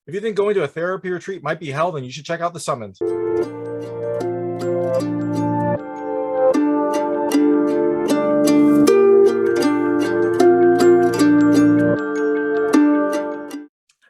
If you think going to a therapy retreat might be hell, then you should check out The Summons. Hey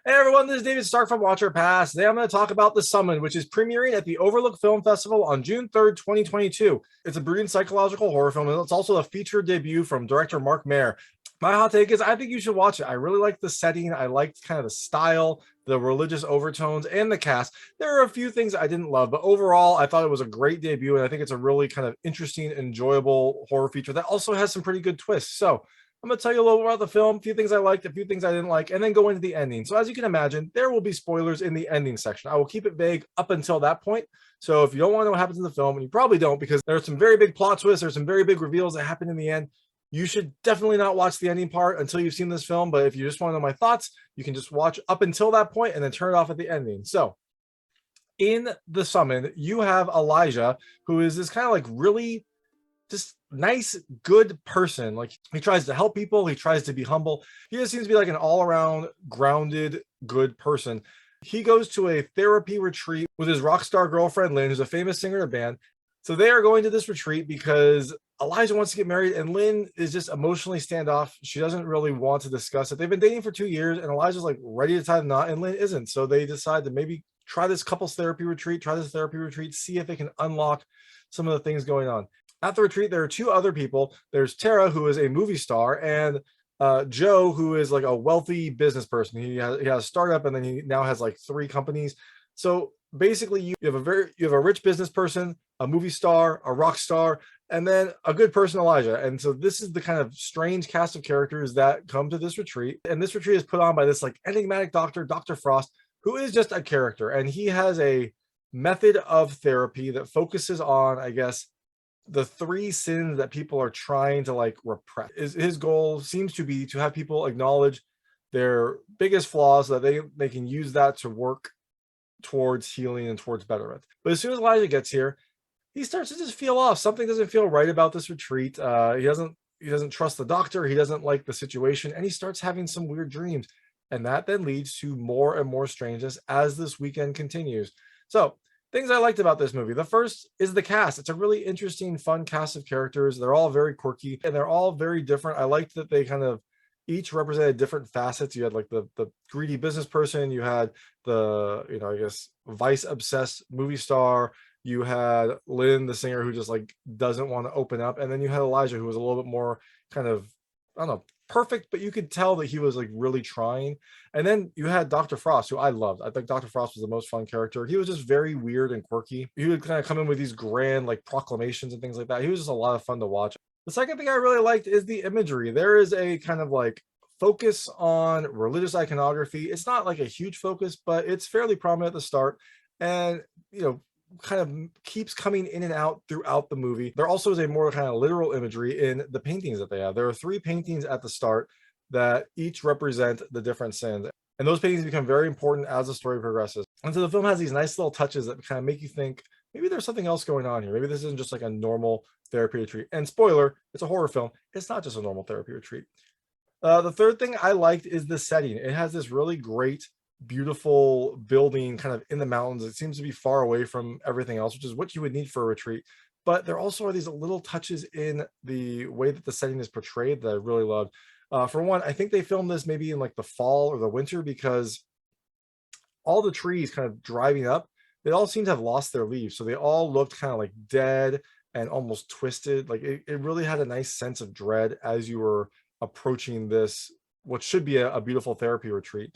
everyone, this is David Stark from Watcher Pass. Today I'm going to talk about The Summon, which is premiering at the Overlook Film Festival on June 3rd, 2022. It's a brooding psychological horror film, and it's also a feature debut from director Meir. My hot take is I think you should watch it. I really like the setting. I liked kind of the style, the religious overtones, and the cast. There are a few things I didn't love, but overall, I thought it was a great debut, and I think it's a really kind of interesting, enjoyable horror feature that also has some pretty good twists. So I'm going to tell you a little about the film, a few things I liked, a few things I didn't like, and then go into the ending. So as you can imagine, there will be spoilers in the ending section. I will keep it vague up until that point. So if you don't want to know what happens in the film, and you probably don't because there are some very big plot twists, there's some very big reveals that happen in the end, you should definitely not watch the ending part until you've seen this film. But if you just want to know my thoughts, you can just watch up until that point and then turn it off at the ending. So in The Summon, you have Elijah, who is this kind of like really just nice, good person. Like he tries to help people, he tries to be humble. He just seems to be like an all-around grounded, good person. He goes to a therapy retreat with his rock star girlfriend Lynn, who's a famous singer in a band. So they are going to this retreat because Elijah wants to get married and Lynn is just emotionally standoff. She doesn't really want to discuss it. They've been dating for 2 years and Elijah's like ready to tie the knot and Lynn isn't. So they decide to maybe try this couples therapy retreat, see if they can unlock some of the things going on. At the retreat, there are two other people. There's Tara, who is a movie star, and Joe, who is like a wealthy business person. He has a startup, and then he now has like 3 companies. So basically, you have a rich business person, a movie star, a rock star, and then a good person, Elijah. And so this is the kind of strange cast of characters that come to this retreat. And this retreat is put on by this like enigmatic doctor, Dr. Frost, who is just a character, and he has a method of therapy that focuses on, I guess, the 3 sins that people are trying to like repress. His goal seems to be to have people acknowledge their biggest flaws so that they can use that to work towards healing and towards betterment. But as soon as Elijah gets here, he starts to just feel off. Something doesn't feel right about this retreat. He doesn't trust the doctor. He doesn't like the situation, and he starts having some weird dreams. And that then leads to more and more strangeness as this weekend continues. So things I liked about this movie. The first is the cast. It's a really interesting, fun cast of characters. They're all very quirky and they're all very different. I liked that they kind of each represented different facets. You had like the greedy business person, you had the, I guess, vice obsessed movie star, you had Lynn, the singer, who just like doesn't want to open up, and then you had Elijah, who was a little bit more kind of, I don't know, perfect, but you could tell that he was like really trying. And then you had Dr. Frost, who I loved. I think Dr. Frost was the most fun character. He was just very weird and quirky. He would kind of come in with these grand like proclamations and things like that. He was just a lot of fun to watch. The second thing I really liked is the imagery. There is a kind of like focus on religious iconography. It's not like a huge focus, but it's fairly prominent at the start. And, kind of keeps coming in and out throughout the movie. There also is a more kind of literal imagery in the paintings that they have. There are 3 paintings at the start that each represent the different sins. And those paintings become very important as the story progresses. And so the film has these nice little touches that kind of make you think, maybe there's something else going on here. Maybe this isn't just like a normal therapy retreat. And spoiler, it's a horror film. It's not just a normal therapy retreat. The third thing I liked is the setting. It has this really great, beautiful building kind of in the mountains. It seems to be far away from everything else, which is what you would need for a retreat. But there also are these little touches in the way that the setting is portrayed that I really loved. For one, I think they filmed this maybe in like the fall or the winter because all the trees kind of driving up, they all seem to have lost their leaves. So they all looked kind of like dead and almost twisted. Like it really had a nice sense of dread as you were approaching this, what should be a beautiful therapy retreat.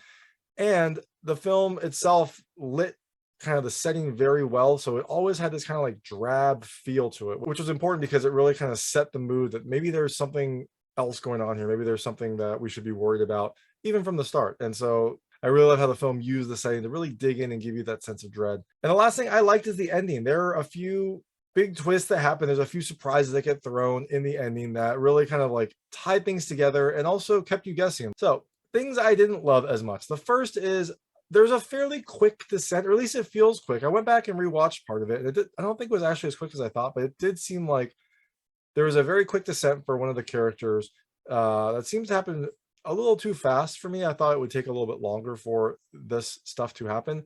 And the film itself lit kind of the setting very well. So it always had this kind of like drab feel to it, which was important because it really kind of set the mood that maybe there's something else going on here. Maybe there's something that we should be worried about even from the start. And so I really love how the film used the setting to really dig in and give you that sense of dread. And the last thing I liked is the ending. There are a few big twists that happen. There's a few surprises that get thrown in the ending that really kind of like tied things together and also kept you guessing. So things I didn't love as much. The first is there's a fairly quick descent, or at least it feels quick. I went back and rewatched part of it, and I don't think it was actually as quick as I thought, but it did seem like there was a very quick descent for one of the characters that seems to happen a little too fast for me. I thought it would take a little bit longer for this stuff to happen.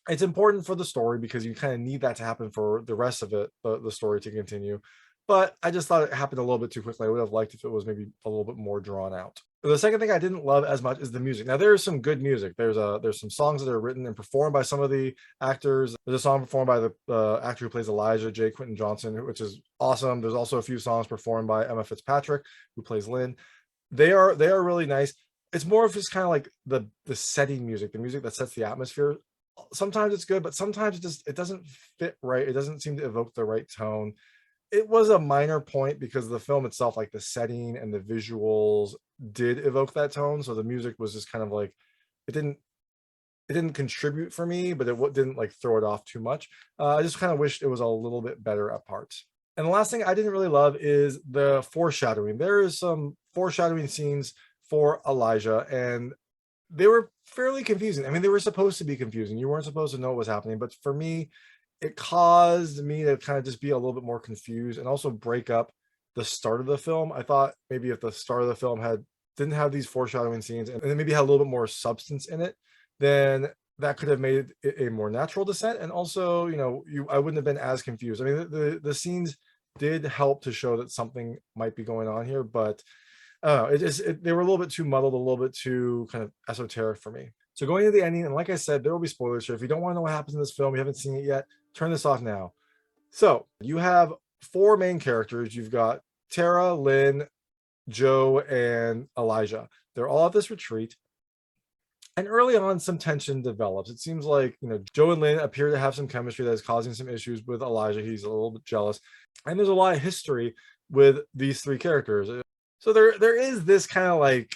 It's important for the story because you kind of need that to happen for the rest of it, the story to continue. But I just thought it happened a little bit too quickly. I would have liked if it was maybe a little bit more drawn out. The second thing I didn't love as much is the music. Now there is some good music. There's some songs that are written and performed by some of the actors. There's a song performed by the actor who plays Elijah, J. Quinton Johnson, which is awesome. There's also a few songs performed by Emma Fitzpatrick, who plays Lynn. They are really nice. It's more of just kind of like the setting music, the music that sets the atmosphere. Sometimes it's good, but sometimes it doesn't fit right. It doesn't seem to evoke the right tone. It was a minor point because the film itself, like the setting and the visuals, did evoke that tone. So the music was just kind of like it didn't contribute for me, but it didn't like throw it off too much. I just kind of wished it was a little bit better at parts. And the last thing I didn't really love is the foreshadowing. There is some foreshadowing scenes for Elijah, and they were fairly confusing. I mean, they were supposed to be confusing. You weren't supposed to know what was happening, but for me, it caused me to kind of just be a little bit more confused and also break up the start of the film. I thought maybe if the start of the film didn't have these foreshadowing scenes and then maybe had a little bit more substance in it, then that could have made it a more natural descent. And also, I wouldn't have been as confused. I mean, the scenes did help to show that something might be going on here, but I don't know, they were a little bit too muddled, a little bit too kind of esoteric for me. So going into the ending, and like I said, there will be spoilers here. If you don't want to know what happens in this film, you haven't seen it yet, turn this off now. So you have four main characters. You've got Tara, Lynn, Joe, and Elijah. They're all at this retreat. And early on, some tension develops. It seems like, Joe and Lynn appear to have some chemistry that is causing some issues with Elijah. He's a little bit jealous. And there's a lot of history with these three characters. So there is this kind of like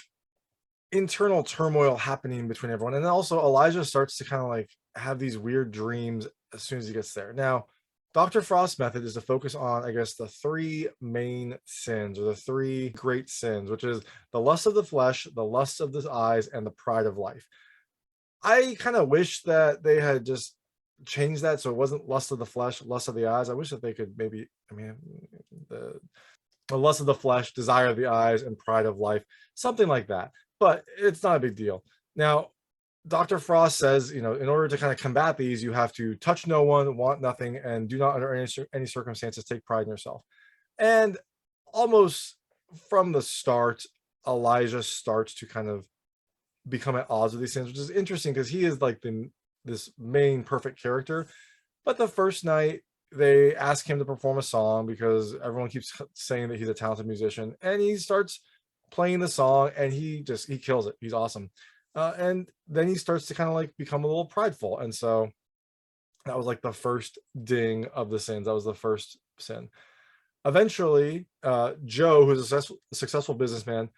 internal turmoil happening between everyone. And then also Elijah starts to kind of like have these weird dreams as soon as he gets there. Now, Dr. Frost's method is to focus on, I guess, the three main sins, or the three great sins, which is the lust of the flesh, the lust of the eyes, and the pride of life. I kind of wish that they had just changed that so it wasn't lust of the flesh, lust of the eyes. I wish that they could maybe, the lust of the flesh, desire of the eyes, and pride of life, something like that. But it's not a big deal. Now, Dr. Frost says, in order to kind of combat these, you have to touch no one, want nothing, and do not under any circumstances take pride in yourself. And almost from the start, Elijah starts to kind of become at odds with these things, which is interesting because he is like this main perfect character. But the first night, they ask him to perform a song because everyone keeps saying that he's a talented musician, and he starts playing the song and he kills it. He's awesome. And then he starts to kind of like become a little prideful. And so that was like the first ding of the sins. That was the first sin. Eventually, Joe, who's a successful businessman,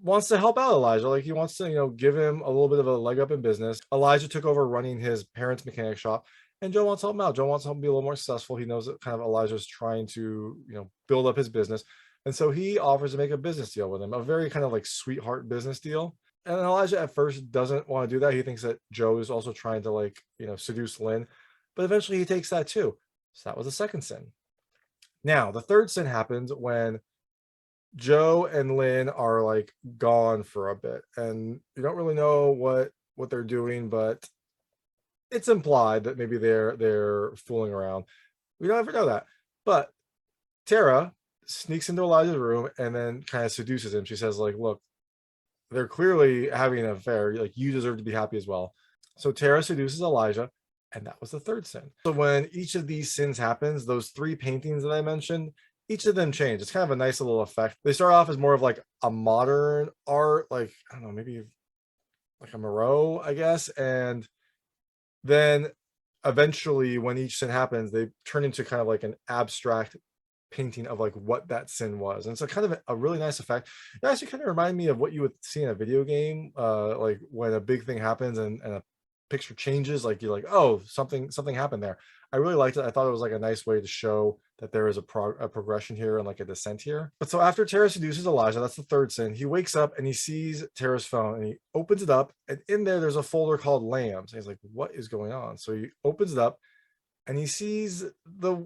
wants to help out Elijah. Like he wants to, give him a little bit of a leg up in business. Elijah took over running his parents' mechanic shop, and Joe wants to help him out. Joe wants to help him be a little more successful. He knows that kind of Elijah's trying to, build up his business. And so he offers to make a business deal with him, a very kind of like sweetheart business deal. And Elijah at first doesn't want to do that. He thinks that Joe is also trying to like, seduce Lynn, but eventually he takes that too. So that was the second sin. Now, the third sin happens when Joe and Lynn are like gone for a bit, and you don't really know what they're doing, but it's implied that maybe they're fooling around. We don't ever know that. But Tara sneaks into Elijah's room and then kind of seduces him. She says, like, look, they're clearly having an affair. Like, you deserve to be happy as well. So Tara seduces Elijah, and that was the third sin. So when each of these sins happens, those three paintings that I mentioned, each of them change. It's kind of a nice little effect. They start off as more of like a modern art, like, I don't know, maybe like a Moreau, I guess. And then eventually when each sin happens, they turn into kind of like an abstract painting of like what that sin was. And so kind of a really nice effect. It actually kind of reminded me of what you would see in a video game, like when a big thing happens and a picture changes, like you're like, oh, something happened there. I really liked it. I thought it was like a nice way to show that there is a progression here and like a descent here. But so after Tara seduces Elijah, that's the third sin, he wakes up and he sees Tara's phone and he opens it up, and in there's a folder called Lambs. And he's like, what is going on? So he opens it up, and he sees the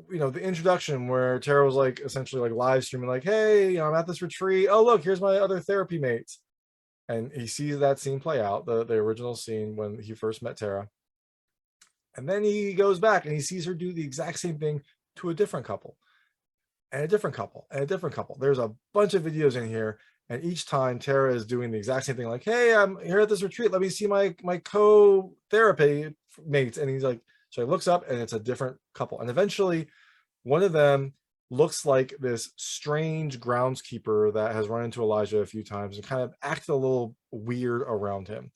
introduction where Tara was like essentially like live streaming, like, hey, I'm at this retreat. Oh, look, here's my other therapy mates. And he sees that scene play out, the original scene when he first met Tara. And then he goes back and he sees her do the exact same thing to a different couple, and a different couple, and a different couple. There's a bunch of videos in here, and each time Tara is doing the exact same thing, like, hey, I'm here at this retreat. Let me see my co-therapy mates. And he's like, so he looks up and it's a different couple. And eventually one of them looks like this strange groundskeeper that has run into Elijah a few times and kind of acted a little weird around him.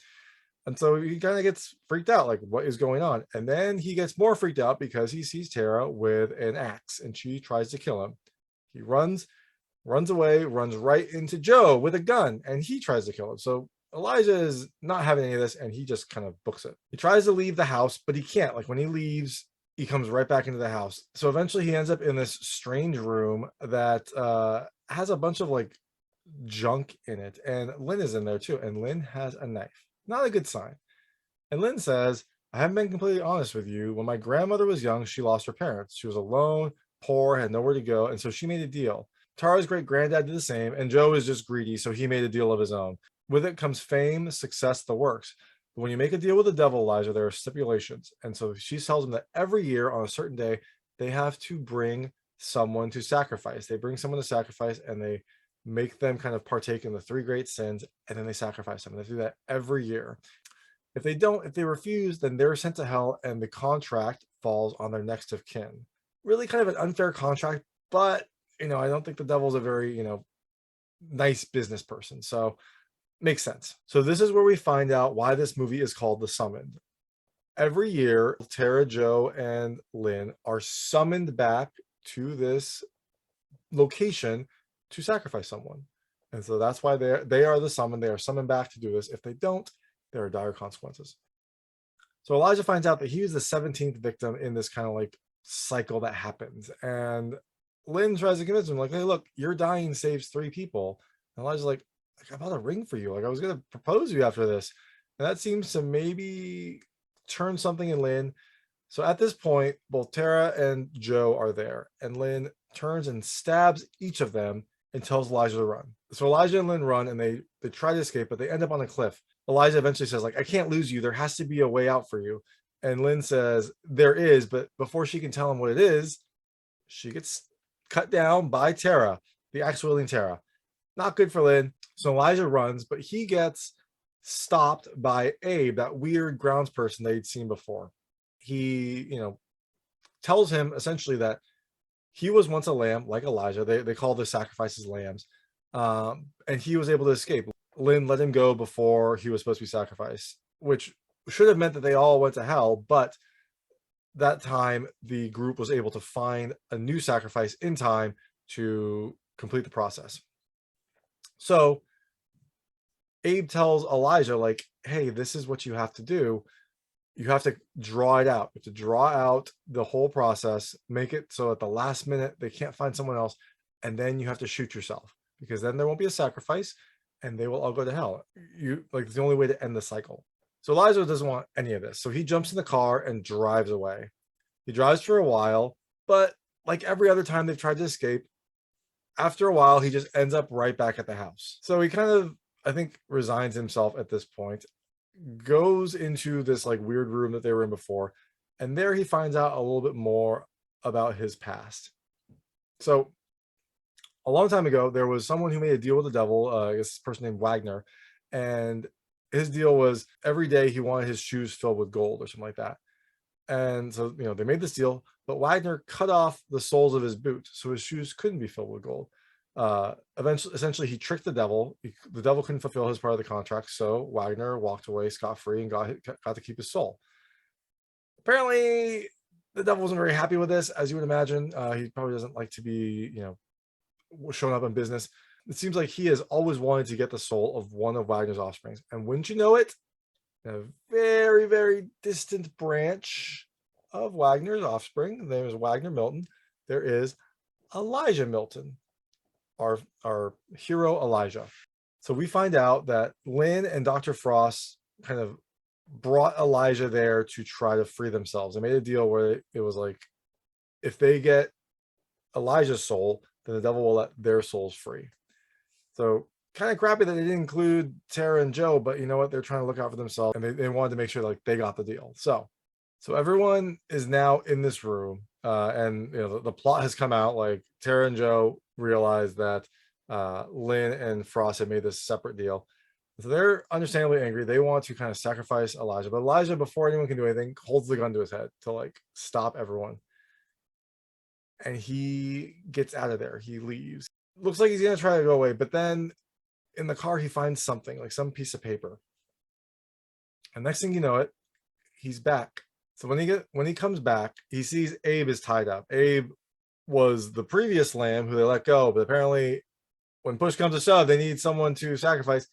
And so he kind of gets freaked out, like, what is going on? And then he gets more freaked out because he sees Tara with an axe and she tries to kill him. He runs away, runs right into Joe with a gun, and he tries to kill him. So Elijah is not having any of this, and he just kind of books it. He tries to leave the house, but he can't. Like, when he leaves, he comes right back into the house. So eventually he ends up in this strange room that has a bunch of like junk in it. And Lynn is in there too. And Lynn has a knife. Not a good sign. And Lynn says, I haven't been completely honest with you. When my grandmother was young, she lost her parents. She was alone, poor, had nowhere to go. And so she made a deal. Tara's great granddad did the same. And Joe is just greedy. So he made a deal of his own. With it comes fame, success, the works. But when you make a deal with the devil, Elijah, there are stipulations. And so she tells him that every year on a certain day, they have to bring someone to sacrifice. They bring someone to sacrifice and they make them kind of partake in the three great sins, and then they sacrifice them. They do that every year. If they refuse, then they're sent to hell and the contract falls on their next of kin. Really kind of an unfair contract, but I don't think the devil's a very, nice business person. So makes sense. So this is where we find out why this movie is called The Summoned. Every year, Tara, Joe, and Lynn are summoned back to this location to sacrifice someone. And so that's why they are the summoned. They are summoned back to do this. If they don't, there are dire consequences. So Elijah finds out that he was the 17th victim in this kind of like cycle that happens. And Lynn tries to convince him, like, hey, look, your dying saves 3 people. And Elijah's like, I bought a ring for you. Like, I was going to propose you after this. And that seems to maybe turn something in Lynn. So at this point, both Tara and Joe are there. And Lynn turns and stabs each of them and tells Elijah to run. So Elijah and Lynn run and they try to escape, but they end up on a cliff. Elijah eventually says, like, I can't lose you. There has to be a way out for you. And Lynn says, there is, but before she can tell him what it is, she gets cut down by Tara, the axe-wielding Tara. Not good for Lynn. So Elijah runs, but he gets stopped by Abe, that weird grounds person they'd seen before. He, tells him essentially that he was once a lamb, like Elijah. They call the sacrifices lambs. And he was able to escape. Lynn let him go before he was supposed to be sacrificed, which should have meant that they all went to hell. But that time, the group was able to find a new sacrifice in time to complete the process. So Abe tells Elijah, like, hey, this is what you have to do. You have to draw it out. You have to draw out the whole process, make it so at the last minute they can't find someone else, and then you have to shoot yourself, because then there won't be a sacrifice and they will all go to hell. It's the only way to end the cycle. So Elijah doesn't want any of this. So he jumps in the car and drives away. He drives for a while, but like every other time they've tried to escape, after a while, he just ends up right back at the house. So he kind of, I think, resigns himself at this point, goes into this like weird room that they were in before, and there he finds out a little bit more about his past. So a long time ago, there was someone who made a deal with the devil, I guess this person named Wagner, and his deal was every day he wanted his shoes filled with gold or something like that. And so, they made this deal, but Wagner cut off the soles of his boots, so his shoes couldn't be filled with gold. Essentially, he tricked the devil. The devil couldn't fulfill his part of the contract, so Wagner walked away scot-free and got to keep his soul. Apparently, the devil wasn't very happy with this, as you would imagine. He probably doesn't like to be, showing up in business. It seems like he has always wanted to get the soul of one of Wagner's offsprings. And wouldn't you know it, a very, very distant branch of Wagner's offspring, the name is Wagner Milton, there is Elijah Milton, our hero Elijah. So we find out that Lynn and Dr. Frost kind of brought Elijah there to try to free themselves. They made a deal where it was like, if they get Elijah's soul, then the devil will let their souls free. So kind of crappy that they didn't include Tara and Joe, but you know what? They're trying to look out for themselves, and they wanted to make sure like they got the deal. So everyone is now in this room, and you know the plot has come out. Like Tara and Joe realize that Lynn and Frost had made this separate deal. So they're understandably angry. They want to kind of sacrifice Elijah, but Elijah, before anyone can do anything, holds the gun to his head to like stop everyone. And he gets out of there. He leaves. Looks like he's gonna try to go away, but then in the car he finds something, like some piece of paper. And next thing you know it, he's back. So when he comes back, he sees Abe is tied up. Abe was the previous lamb who they let go, but apparently when push comes to shove, they need someone to sacrifice.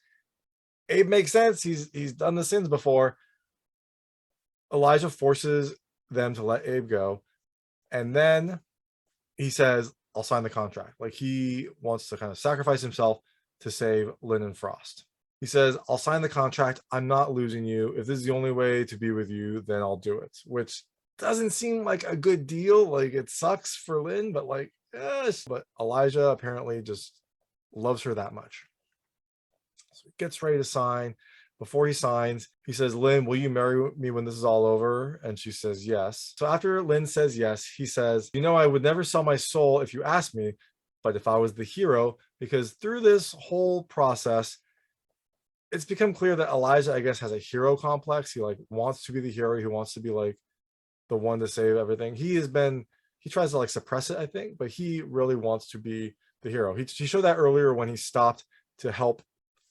Abe makes sense. He's done the sins before. Elijah forces them to let Abe go. And then he says, I'll sign the contract. Like he wants to kind of sacrifice himself to save Lynn and Frost. He says, I'll sign the contract. I'm not losing you. If this is the only way to be with you, then I'll do it. Which doesn't seem like a good deal. Like it sucks for Lynn, but like, yes. But Elijah apparently just loves her that much. So he gets ready to sign. Before he signs, he says, Lynn, will you marry me when this is all over? And she says, yes. So after Lynn says yes, he says, you know, I would never sell my soul if you asked me, but if I was the hero, because through this whole process, it's become clear that Elijah, I guess, has a hero complex. He like wants to be the hero. He wants to be like the one to save everything. He tries to like suppress it, I think, but he really wants to be the hero. He showed that earlier when he stopped to help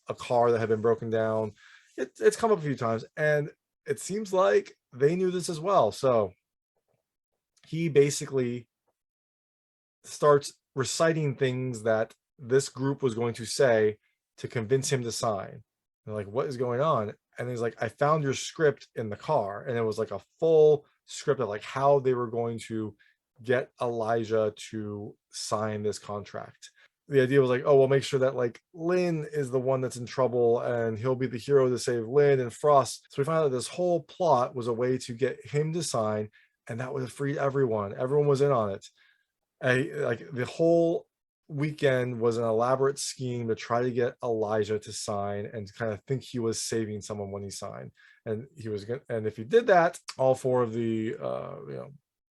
a car that had been broken down. It's come up a few times, and it seems like they knew this as well. So he basically starts reciting things that this group was going to say to convince him to sign. And like, what is going on? And he's like, I found your script in the car. And it was like a full script of like how they were going to get Elijah to sign this contract. The idea was like, oh, we'll make sure that like Lynn is the one that's in trouble and he'll be the hero to save Lynn and Frost. So we found out this whole plot was a way to get him to sign, and that would have freed everyone. Everyone was in on it. Like the whole weekend was an elaborate scheme to try to get Elijah to sign and kind of think he was saving someone when he signed. And he was good. And if he did that, all four of the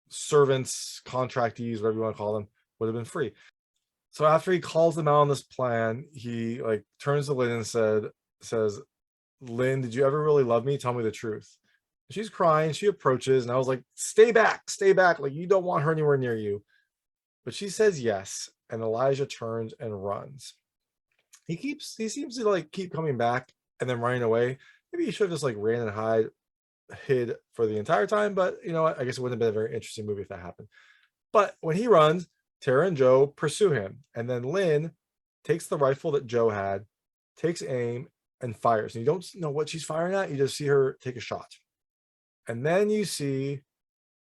servants, contractees, whatever you want to call them, would have been free. So after he calls them out on this plan, he like turns to Lynn and says, Lynn, did you ever really love me? Tell me the truth. She's crying. She approaches, and I was like, stay back. Like you don't want her anywhere near you. But she says yes, and Elijah turns and runs. He seems to like keep coming back and then running away. Maybe he should have just like ran and hid for the entire time, but you know what? I guess it wouldn't have been a very interesting movie if that happened. But when he runs, Tara and Joe pursue him, and then Lynn takes the rifle that Joe had, takes aim, and fires. And you don't know what she's firing at, you just see her take a shot. And then you see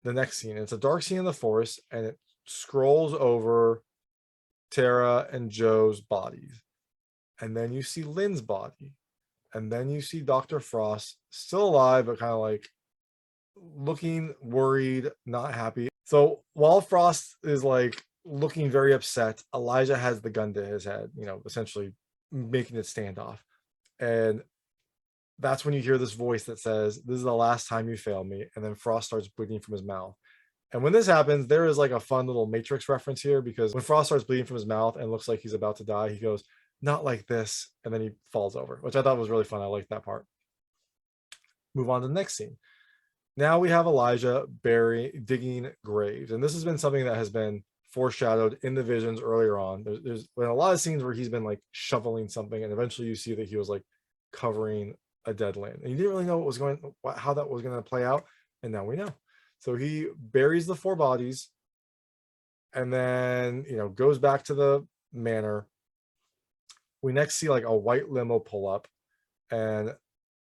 the next scene. It's a dark scene in the forest, and it scrolls over Tara and Joe's bodies. And then you see Lynn's body. And then you see Dr. Frost still alive, but kind of like looking worried, not happy. So while Frost is like looking very upset, Elijah has the gun to his head, you know, essentially making it standoff. And that's when you hear this voice that says, this is the last time you fail me. And then Frost starts bleeding from his mouth. And when this happens, there is like a fun little Matrix reference here, because when Frost starts bleeding from his mouth and looks like he's about to die, he goes, not like this. And then he falls over, which I thought was really fun. I liked that part. Move on to the next scene. Now we have Elijah digging graves. And this has been something that has been foreshadowed in the visions earlier on. There's been a lot of scenes where he's been like shoveling something, and eventually you see that he was like covering a dead land. And you didn't really know how that was going to play out. And now we know. So he buries the 4 bodies and then, you know, goes back to the manor. We next see like a white limo pull up, and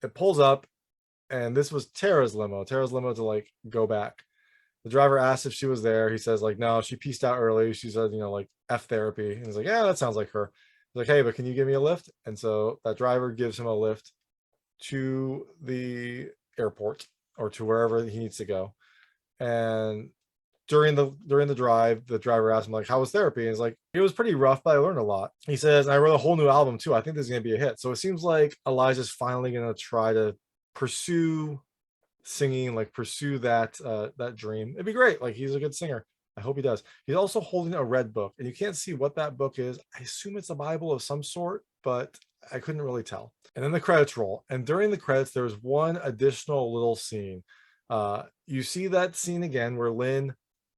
it pulls up, and this was Tara's limo to like go back. The driver asks if she was there. He says like, no, she pieced out early. She said, you know, like F therapy. And he's like, yeah, that sounds like her. He's like, hey, but can you give me a lift? And so that driver gives him a lift to the airport or to wherever he needs to go. And during the drive, the driver asked him like, "How was therapy?" And he's like, "It was pretty rough, but I learned a lot." He says, "I wrote a whole new album too. I think this is gonna be a hit." So it seems like Elijah's finally gonna try to pursue singing, like pursue that dream. It'd be great. Like he's a good singer. I hope he does. He's also holding a red book, and you can't see what that book is. I assume it's a Bible of some sort, but I couldn't really tell. And then the credits roll, and during the credits, there was one additional little scene. You see that scene again where Lynn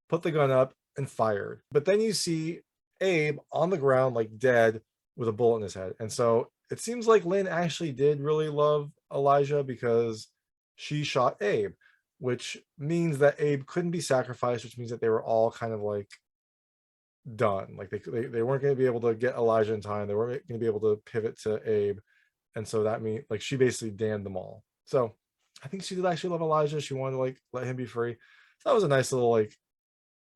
put the gun up and fired, but then you see Abe on the ground, like dead, with a bullet in his head. And so it seems like Lynn actually did really love Elijah because she shot Abe, which means that Abe couldn't be sacrificed, which means that they were all kind of like done. Like they weren't going to be able to get Elijah in time. They weren't going to be able to pivot to Abe. And so that means like she basically damned them all. So I think she did actually love Elijah. She wanted to like let him be free. So that was a nice little like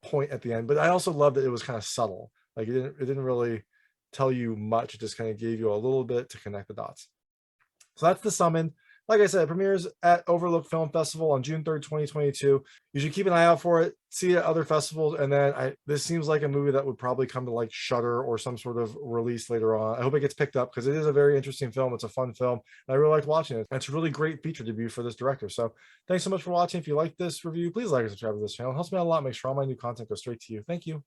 point at the end. But I also loved that it was kind of subtle. Like it didn't really tell you much. It just kind of gave you a little bit to connect the dots. So that's The Summon. Like I said, it premieres at Overlook Film Festival on June 3rd, 2022. You should keep an eye out for it, see it at other festivals, and then this seems like a movie that would probably come to like Shudder or some sort of release later on. I hope it gets picked up because it is a very interesting film. It's a fun film, and I really liked watching it. And it's a really great feature debut for this director. So thanks so much for watching. If you like this review, please like and subscribe to this channel. It helps me out a lot. Make sure all my new content goes straight to you. Thank you.